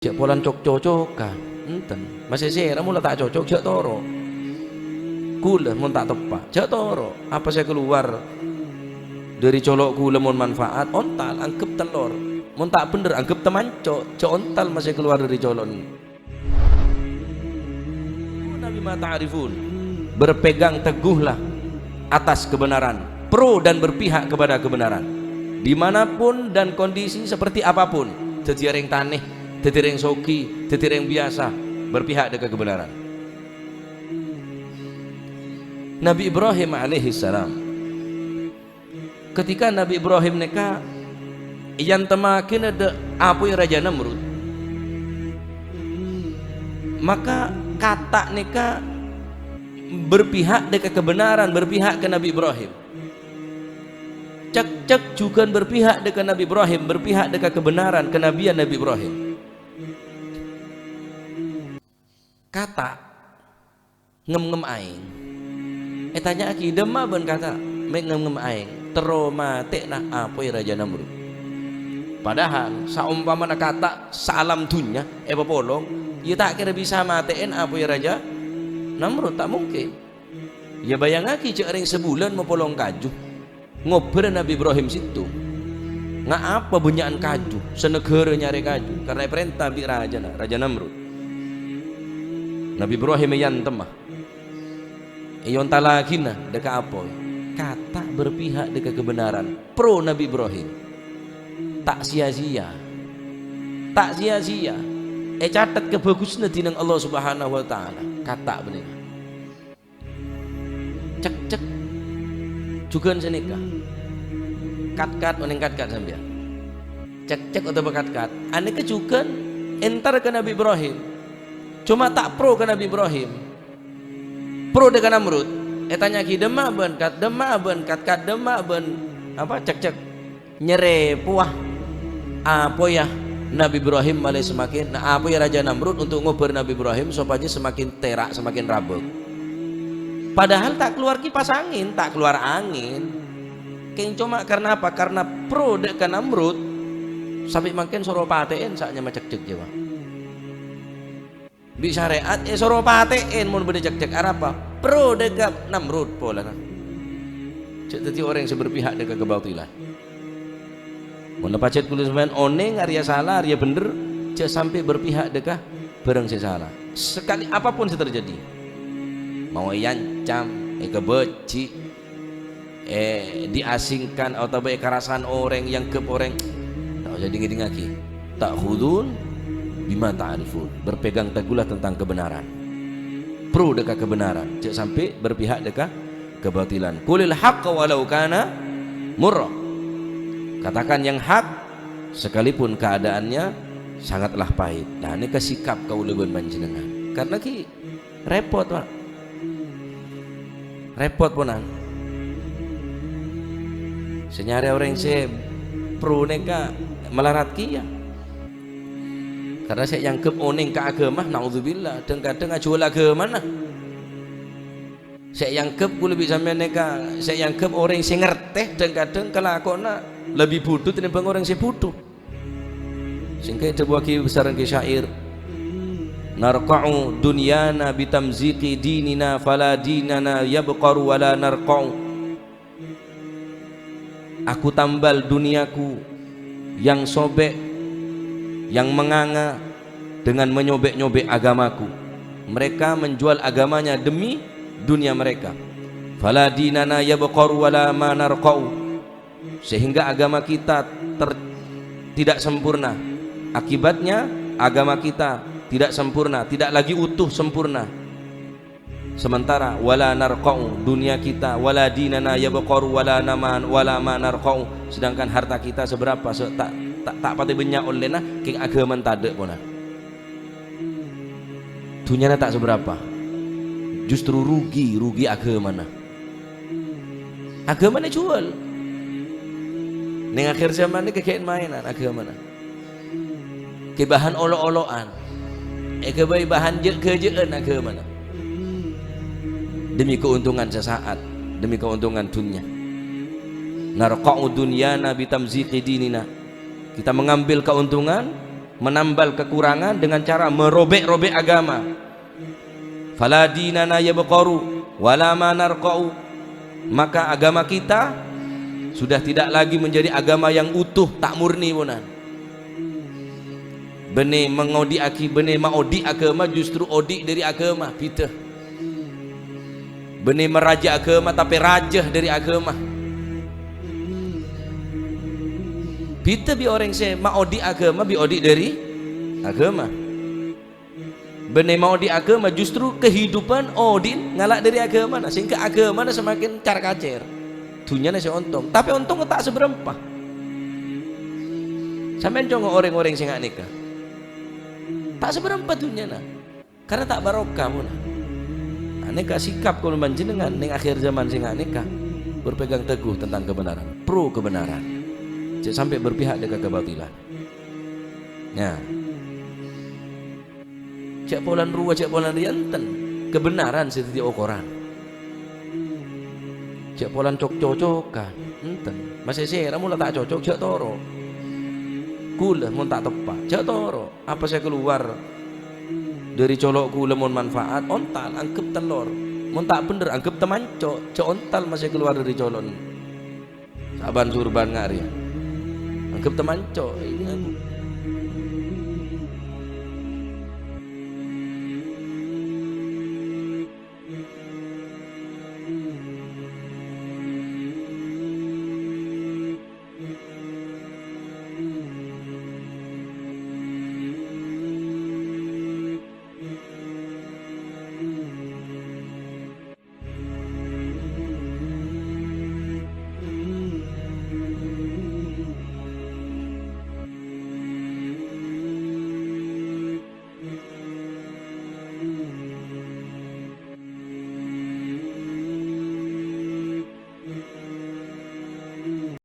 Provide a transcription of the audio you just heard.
Cek polan cocok-cocokan enten masih sera mula tak cocok cek toro kula mun tak tepak cek toro apa saya keluar dari colok kula mun manfaat ontal anggap telur mun tak bener anggap temanco cek ontal masih keluar dari colon Nabi ma ta'rifun berpegang teguhlah atas kebenaran pro dan berpihak kepada kebenaran dimanapun dan kondisi seperti apapun tetiareng taneh tetireng soki, tetireng biasa berpihak dengan kebenaran. Nabi Ibrahim alaihissalam ketika Nabi Ibrahim neka yang temakin ada apa Raja Namrud maka kata neka berpihak dengan kebenaran berpihak ke Nabi Ibrahim cek juga berpihak dengan Nabi Ibrahim berpihak dengan kebenaran kenabian Nabi Ibrahim kata ngem aing tanya aki demah ben kata ngem aing teromate nah apa Raja Namrud padahal saumpamana kata salam dunya popolong ya tak kira bisa matein apa Raja Namrud tak mungkin ya bayang aki cek ring sebulan mau polong kaju ngobrol Nabi Ibrahim situ nggak apa bunyian kaju senegara nyari kaju karena perintah bi Raja Namrud Nabi Ibrahim yang temah iyon talagina deka apa kata berpihak deka kebenaran pro Nabi Ibrahim tak sia-sia catat kebagusnya dinang Allah Subhanahu wa taala kata bener cek juga senika kat oneng kat sambil cek atau bekat aneka juga entar ke Nabi Ibrahim cuma tak pro ke Nabi Ibrahim pro dengan Namrud tanya ki demak ben kat demak ben apa cek nyere puah apa ya Nabi Ibrahim malah semakin nah apa ya Raja Namrud untuk ngobrol Nabi Ibrahim supaya semakin terak semakin rabek padahal tak keluar kipas angin tak keluar angin keng cuma karena apa karena pro dengan Namrud sampai makin soropatein saatnya macek Jawa bisa syariat soropatein mun beda cek apa pro dengan Namrud pola cek tadi orang yang berpihak dengan kebatilan mun pacet kulis main oneng Arya salah Arya bener cek sampai berpihak dengan barang salah sekali apapun yang terjadi mau yancam kebeci diasingkan atau baik kerasan orang yang ke orang tak usah dingin-dingin tak khudun bima ta'rifun berpegang teguhlah tentang kebenaran pro dekat kebenaran cek sampai berpihak dekat kebatilan qulil haqqa walau kana murra katakan yang hak sekalipun keadaannya sangatlah pahit nah ini kesikap kaulugun panjenengan karena ki repot Pak repot ponan senyari orang saya pro neka melarat kia karena saya yang oneng ke agama naudzubillah dan kadang jual agama nah saya yang gue lebih sampai neka saya yang orang yang ngerteh dan kadang kelakona lebih bodoh daripada orang yang bodoh sehingga sebuah besaran ke syair narqa'u dunyana bitamziqi dinina fala dinana yabqaru wala narqa'u aku tambal duniaku yang sobek yang menganga dengan menyobek-nyobek agamaku mereka menjual agamanya demi dunia mereka fala dinana yabqaru wala ma narqa'u sehingga agama kita tidak sempurna akibatnya agama kita tidak sempurna tidak lagi utuh sempurna sementara wala narqa'u dunia kita wala dinana yabqaru wala ma narqa'u sedangkan harta kita seberapa tak pati banyak oleh king agama tade pona dunia tak seberapa justru rugi agama agama jual neng akhir zaman ini kekayaan mainan agama ke bahan olo-oloan ke bahan kejaan agama demi keuntungan sesaat demi keuntungan dunia narqa'u dunyana bitamziqi dinina kita mengambil keuntungan menambal kekurangan dengan cara merobek-robek agama. Fala dinana yabqaru wala ma narqa'u, maka agama kita sudah tidak lagi menjadi agama yang utuh, tak murni punan. Bene mengodi aki, bene maodi agama justru odi dari agama kita. Bene meraja agama tapi rajah dari agama. Kita bi orang se maodi agama bi odi dari agama. Bene maodi agama justru kehidupan odin ngalak dari agama, nah sehingga agama nah semakin car-kacer. Dunia nasi ontong, tapi ontong tak seberapa. Sampai contoh orang-orang sing nikah, tak seberapa dunia nah, karena tak barokah pun. Nikah sikap kalau manjenengan neng akhir zaman sing nikah berpegang teguh tentang kebenaran, pro kebenaran, jangan sampai berpihak dengan kebatilan. Ya, cek polan ruwa, cek polan rianten, kebenaran setiap ukuran. Cek polan cocok-cocokan enten masih sera mula tak cocok cek toro gula mun tak tepat cek toro apa saya keluar dari colok gula mun manfaat ontal anggap telur mun tak bener anggap temanco cek ontal masih keluar dari colon saban surban ngari anggap temanco ini aku